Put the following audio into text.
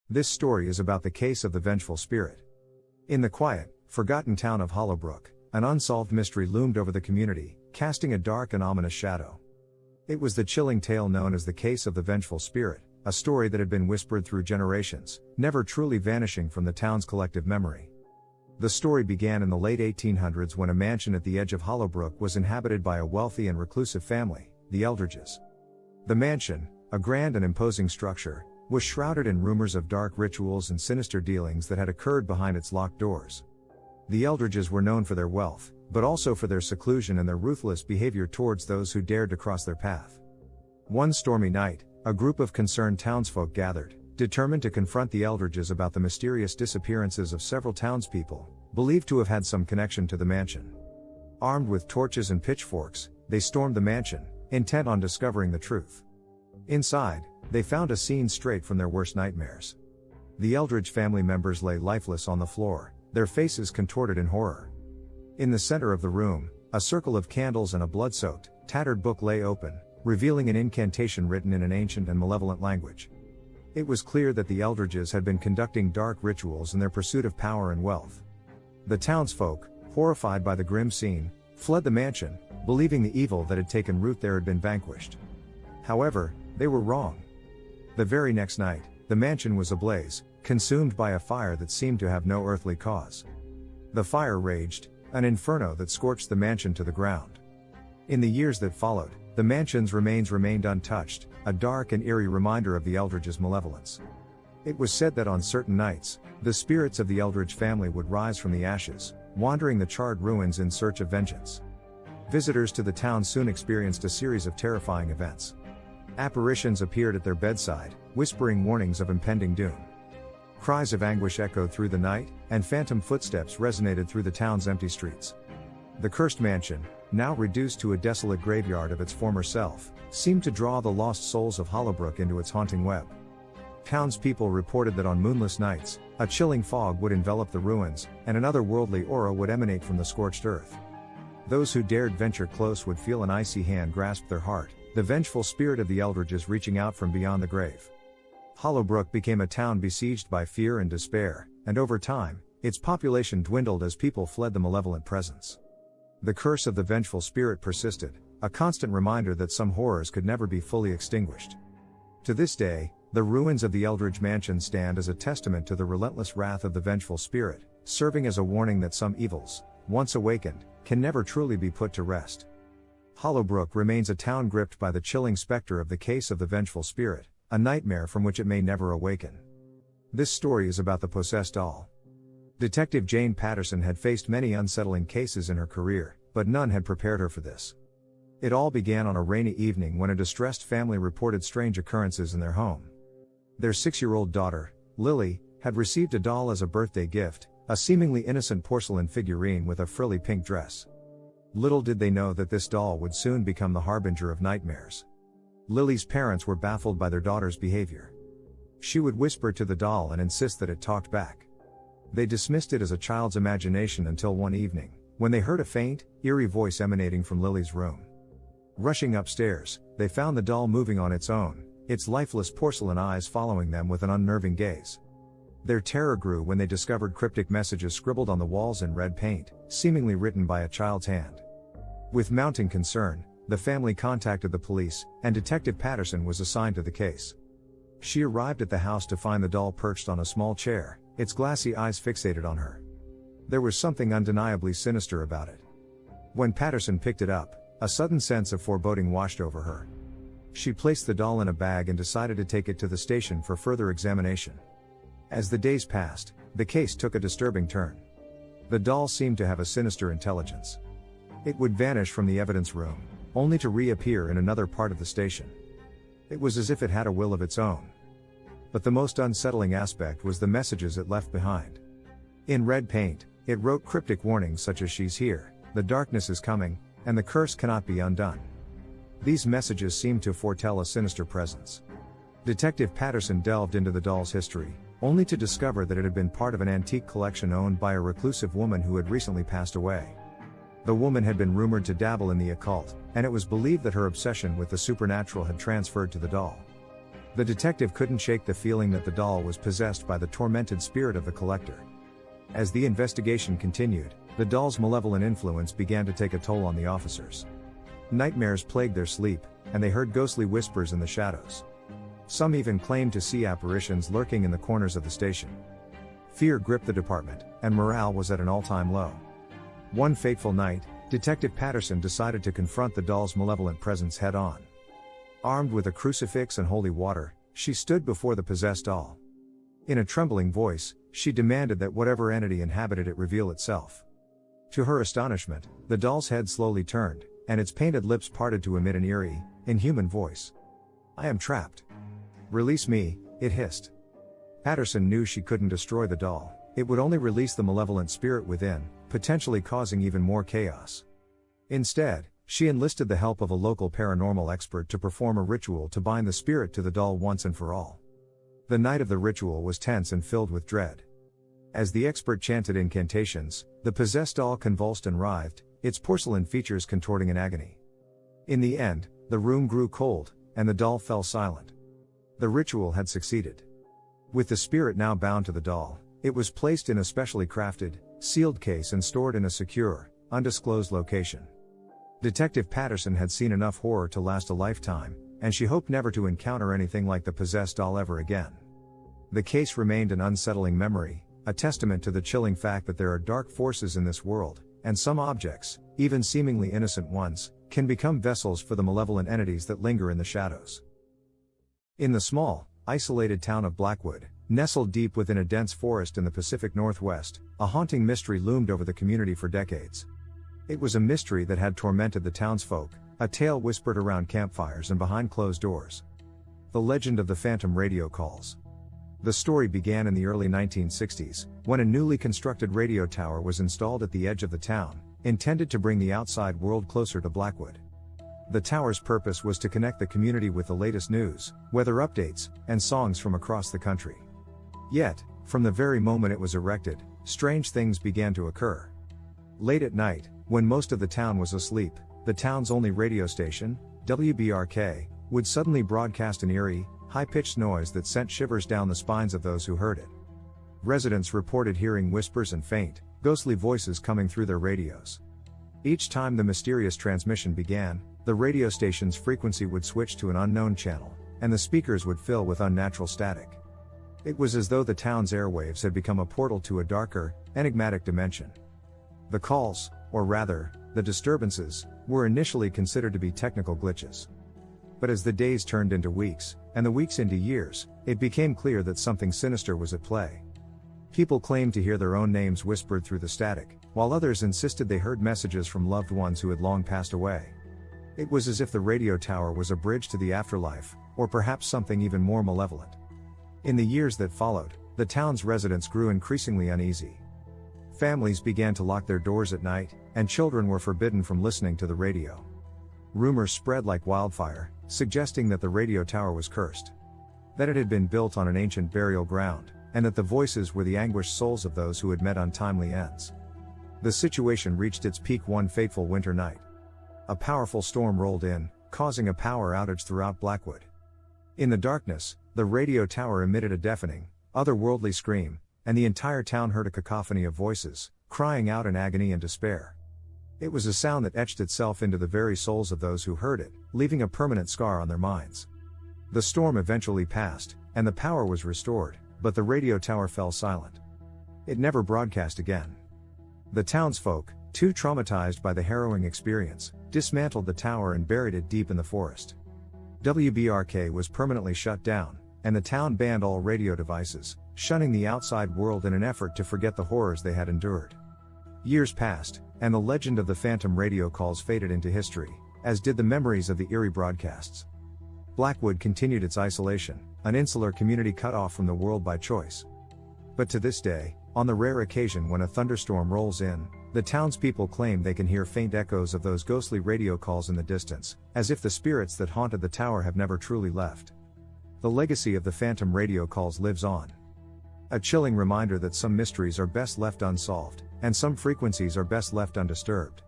This story is about the case of the vengeful spirit. In the quiet, forgotten town of Hollowbrook, an unsolved mystery loomed over the community, casting a dark and ominous shadow. It was the chilling tale known as the case of the vengeful spirit, a story that had been whispered through generations, never truly vanishing from the town's collective memory. The story began in the late 1800s when a mansion at the edge of Hollowbrook was inhabited by a wealthy and reclusive family, the Eldridges. The mansion, a grand and imposing structure, was shrouded in rumors of dark rituals and sinister dealings that had occurred behind its locked doors. The Eldridges were known for their wealth, but also for their seclusion and their ruthless behavior towards those who dared to cross their path. One stormy night, a group of concerned townsfolk gathered, determined to confront the Eldridges about the mysterious disappearances of several townspeople, believed to have had some connection to the mansion. Armed with torches and pitchforks, they stormed the mansion, intent on discovering the truth. Inside, they found a scene straight from their worst nightmares. The Eldridge family members lay lifeless on the floor, their faces contorted in horror. In the center of the room, a circle of candles and a blood-soaked, tattered book lay open, revealing an incantation written in an ancient and malevolent language. It was clear that the Eldridges had been conducting dark rituals in their pursuit of power and wealth. The townsfolk, horrified by the grim scene, fled the mansion, believing the evil that had taken root there had been vanquished. However, they were wrong. The very next night, the mansion was ablaze, consumed by a fire that seemed to have no earthly cause. The fire raged, an inferno that scorched the mansion to the ground. In the years that followed, the mansion's remains remained untouched, a dark and eerie reminder of the Eldridges' malevolence. It was said that on certain nights, the spirits of the Eldridge family would rise from the ashes, wandering the charred ruins in search of vengeance. Visitors to the town soon experienced a series of terrifying events. Apparitions appeared at their bedside, whispering warnings of impending doom. Cries of anguish echoed through the night, and phantom footsteps resonated through the town's empty streets. The cursed mansion, now reduced to a desolate graveyard of its former self, seemed to draw the lost souls of Hollowbrook into its haunting web. Townspeople reported that on moonless nights, a chilling fog would envelop the ruins, and an otherworldly aura would emanate from the scorched earth. Those who dared venture close would feel an icy hand grasp their heart, the vengeful spirit of the Eldridges reaching out from beyond the grave. Hollowbrook became a town besieged by fear and despair, and over time, its population dwindled as people fled the malevolent presence. The curse of the vengeful spirit persisted, a constant reminder that some horrors could never be fully extinguished. To this day, the ruins of the Eldridge mansion stand as a testament to the relentless wrath of the vengeful spirit, serving as a warning that some evils, once awakened, can never truly be put to rest. Hollowbrook remains a town gripped by the chilling specter of the case of the vengeful spirit, a nightmare from which it may never awaken. This story is about the possessed doll. Detective Jane Patterson had faced many unsettling cases in her career, but none had prepared her for this. It all began on a rainy evening when a distressed family reported strange occurrences in their home. Their 6-year-old daughter, Lily, had received a doll as a birthday gift, a seemingly innocent porcelain figurine with a frilly pink dress. Little did they know that this doll would soon become the harbinger of nightmares. Lily's parents were baffled by their daughter's behavior. She would whisper to the doll and insist that it talked back. They dismissed it as a child's imagination until one evening, when they heard a faint, eerie voice emanating from Lily's room. Rushing upstairs, they found the doll moving on its own, its lifeless porcelain eyes following them with an unnerving gaze. Their terror grew when they discovered cryptic messages scribbled on the walls in red paint, seemingly written by a child's hand. With mounting concern, the family contacted the police, and Detective Patterson was assigned to the case. She arrived at the house to find the doll perched on a small chair, its glassy eyes fixated on her. There was something undeniably sinister about it. When Patterson picked it up, a sudden sense of foreboding washed over her. She placed the doll in a bag and decided to take it to the station for further examination. As the days passed, the case took a disturbing turn. The doll seemed to have a sinister intelligence. It would vanish from the evidence room, only to reappear in another part of the station. It was as if it had a will of its own. But the most unsettling aspect was the messages it left behind. In red paint, it wrote cryptic warnings such as "She's here," "The darkness is coming," and "The curse cannot be undone." These messages seemed to foretell a sinister presence. Detective Patterson delved into the doll's history, only to discover that it had been part of an antique collection owned by a reclusive woman who had recently passed away. The woman had been rumored to dabble in the occult, and it was believed that her obsession with the supernatural had transferred to the doll. The detective couldn't shake the feeling that the doll was possessed by the tormented spirit of the collector. As the investigation continued, the doll's malevolent influence began to take a toll on the officers. Nightmares plagued their sleep, and they heard ghostly whispers in the shadows. Some even claimed to see apparitions lurking in the corners of the station. Fear gripped the department, and morale was at an all-time low. One fateful night, Detective Patterson decided to confront the doll's malevolent presence head-on. Armed with a crucifix and holy water, she stood before the possessed doll. In a trembling voice, she demanded that whatever entity inhabited it reveal itself. To her astonishment, the doll's head slowly turned, and its painted lips parted to emit an eerie, inhuman voice. "I am trapped. Release me," it hissed. Patterson knew she couldn't destroy the doll, it would only release the malevolent spirit within, potentially causing even more chaos. Instead, she enlisted the help of a local paranormal expert to perform a ritual to bind the spirit to the doll once and for all. The night of the ritual was tense and filled with dread. As the expert chanted incantations, the possessed doll convulsed and writhed, its porcelain features contorting in agony. In the end, the room grew cold, and the doll fell silent. The ritual had succeeded. With the spirit now bound to the doll, it was placed in a specially crafted, sealed case and stored in a secure, undisclosed location. Detective Patterson had seen enough horror to last a lifetime, and she hoped never to encounter anything like the possessed doll ever again. The case remained an unsettling memory, a testament to the chilling fact that there are dark forces in this world, and some objects, even seemingly innocent ones, can become vessels for the malevolent entities that linger in the shadows. In the small, isolated town of Blackwood, nestled deep within a dense forest in the Pacific Northwest, a haunting mystery loomed over the community for decades. It was a mystery that had tormented the townsfolk, a tale whispered around campfires and behind closed doors. The legend of the phantom radio calls. The story began in the early 1960s, when a newly constructed radio tower was installed at the edge of the town, intended to bring the outside world closer to Blackwood. The tower's purpose was to connect the community with the latest news, weather updates, and songs from across the country. Yet, from the very moment it was erected, strange things began to occur. Late at night, when most of the town was asleep, the town's only radio station, WBRK, would suddenly broadcast an eerie, high-pitched noise that sent shivers down the spines of those who heard it. Residents reported hearing whispers and faint, ghostly voices coming through their radios. Each time the mysterious transmission began, the radio station's frequency would switch to an unknown channel, and the speakers would fill with unnatural static. It was as though the town's airwaves had become a portal to a darker, enigmatic dimension. The calls, or rather, the disturbances, were initially considered to be technical glitches. But as the days turned into weeks, and the weeks into years, it became clear that something sinister was at play. People claimed to hear their own names whispered through the static, while others insisted they heard messages from loved ones who had long passed away. It was as if the radio tower was a bridge to the afterlife, or perhaps something even more malevolent. In the years that followed, the town's residents grew increasingly uneasy. Families began to lock their doors at night, and children were forbidden from listening to the radio. Rumors spread like wildfire, suggesting that the radio tower was cursed. That it had been built on an ancient burial ground, and that the voices were the anguished souls of those who had met untimely ends. The situation reached its peak one fateful winter night. A powerful storm rolled in, causing a power outage throughout Blackwood. In the darkness, the radio tower emitted a deafening, otherworldly scream, and the entire town heard a cacophony of voices, crying out in agony and despair. It was a sound that etched itself into the very souls of those who heard it, leaving a permanent scar on their minds. The storm eventually passed, and the power was restored, but the radio tower fell silent. It never broadcast again. The townsfolk, too traumatized by the harrowing experience, dismantled the tower and buried it deep in the forest. WBRK was permanently shut down, and the town banned all radio devices, shunning the outside world in an effort to forget the horrors they had endured. Years passed, and the legend of the phantom radio calls faded into history, as did the memories of the eerie broadcasts. Blackwood continued its isolation, an insular community cut off from the world by choice. But to this day, on the rare occasion when a thunderstorm rolls in, the townspeople claim they can hear faint echoes of those ghostly radio calls in the distance, as if the spirits that haunted the tower have never truly left. The legacy of the phantom radio calls lives on. A chilling reminder that some mysteries are best left unsolved, and some frequencies are best left undisturbed.